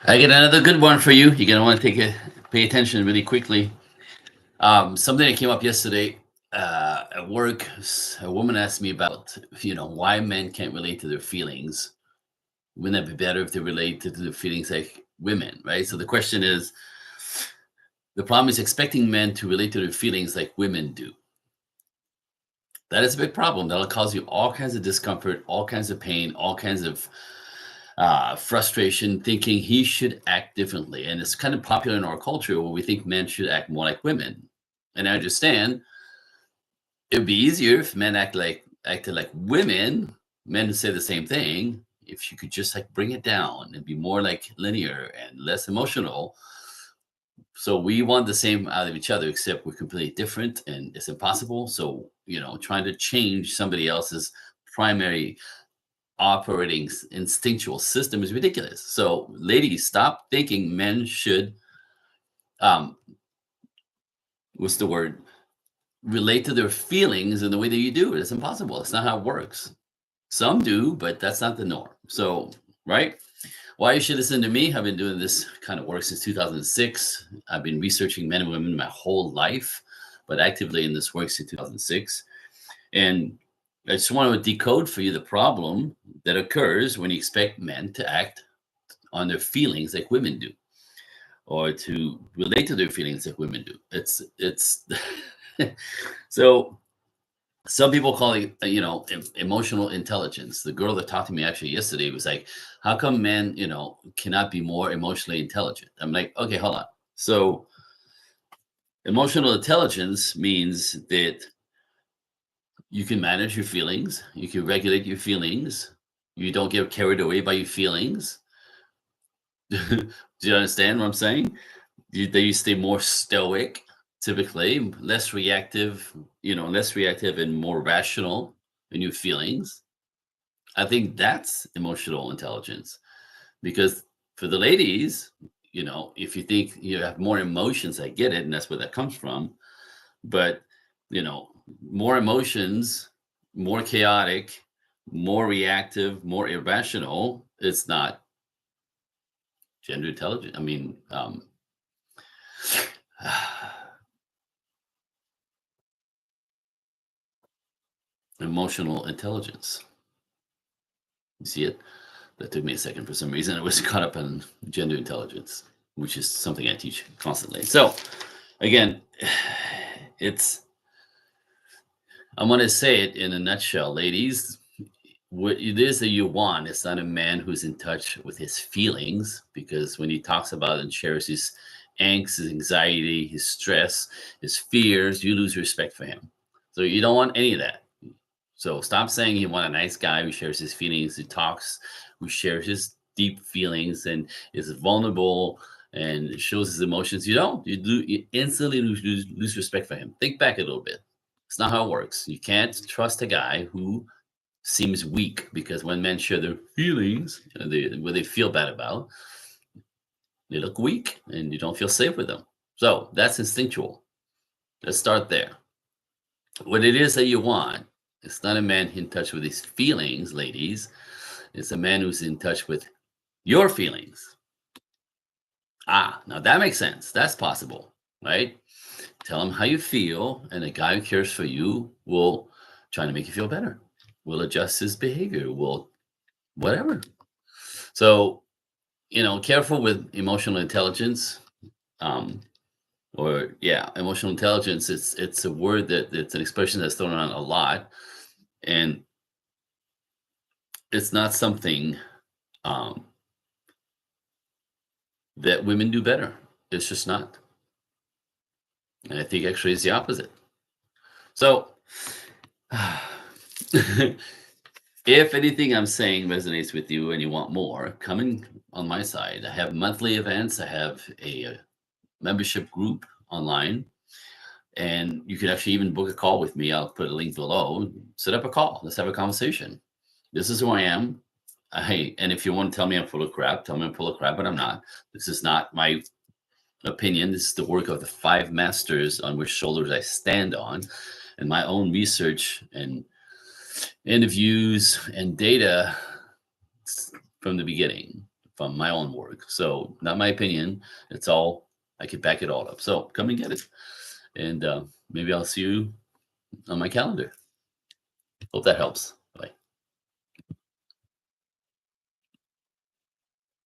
I get another good one for you. You're gonna want to pay attention really quickly. Something that came up yesterday at work. A woman asked me about, why men can't relate to their feelings. Wouldn't that be better if they related to their feelings like women, right? So the question is, the problem is expecting men to relate to their feelings like women do. That is a big problem. That'll cause you all kinds of discomfort, all kinds of pain, all kinds of frustration, thinking he should act differently. And it's kind of popular in our culture where we think men should act more like women. And I understand it would be easier if men acted like women, men who say the same thing. If you could just like bring it down and be more like linear and less emotional. So we want the same out of each other, except we're completely different and it's impossible. So, trying to change somebody else's primary operating instinctual system is ridiculous. So, ladies, stop thinking men should, um, what's the word, relate to their feelings in the way that you do it. It's impossible. It's not how it works. Some do, but that's not the norm. So, right? Why you should listen to me? I've been doing this kind of work since 2006. I've been researching men and women my whole life, but actively in this work since 2006. And I just want to decode for you the problem that occurs when you expect men to act on their feelings like women do, or to relate to their feelings like women do. It's so some people call it, emotional intelligence. The girl that talked to me actually yesterday was like, how come men, cannot be more emotionally intelligent? I'm like, okay, hold on. So emotional intelligence means that you can manage your feelings, you can regulate your feelings, you don't get carried away by your feelings. Do you understand what I'm saying? That you stay more stoic, typically, less reactive and more rational in your feelings. I think that's emotional intelligence because for the ladies, if you think you have more emotions, I get it, and that's where that comes from. But, you know, more emotions, more chaotic, more reactive, more irrational, it's not gender intelligent. I mean, emotional intelligence. You see it? That took me a second for some reason. I was caught up on gender intelligence, which is something I teach constantly. So, again, it's, I'm going to say it in a nutshell, ladies. What it is that you want, it's not a man who's in touch with his feelings, because when he talks about and shares his angst, his anxiety, his stress, his fears, you lose respect for him. So you don't want any of that. So stop saying you want a nice guy who shares his feelings, who talks, who shares his deep feelings and is vulnerable and shows his emotions. You don't. You instantly lose respect for him. Think back a little bit. It's not how it works. You can't trust a guy who seems weak, because when men share their feelings, what they feel bad about, they look weak and you don't feel safe with them. So that's instinctual. Let's start there. What it is that you want, it's not a man in touch with his feelings, ladies. It's a man who's in touch with your feelings. Ah, now that makes sense. That's possible, right? Tell him how you feel, and a guy who cares for you will try to make you feel better, will adjust his behavior, will whatever. So, careful with emotional intelligence. Um, or yeah, emotional intelligence. It's a word it's an expression that's thrown around a lot, and it's not something um, that women do better. It's just not. And I think actually it's the opposite. So, if anything I'm saying resonates with you and you want more, come in on my side. I have monthly events. I have a membership group online, and you can actually even book a call with me. I'll put a link below. Set up a call. Let's have a conversation. This is who I am. And if you want to tell me I'm full of crap, tell me I'm full of crap, but I'm not. This is not my opinion. This is the work of the five masters on which shoulders I stand on, and my own research and interviews and data from the beginning. from my own work. So not my opinion. It's all, I could back it all up. So come and get it. And maybe I'll see you on my calendar. Hope that helps.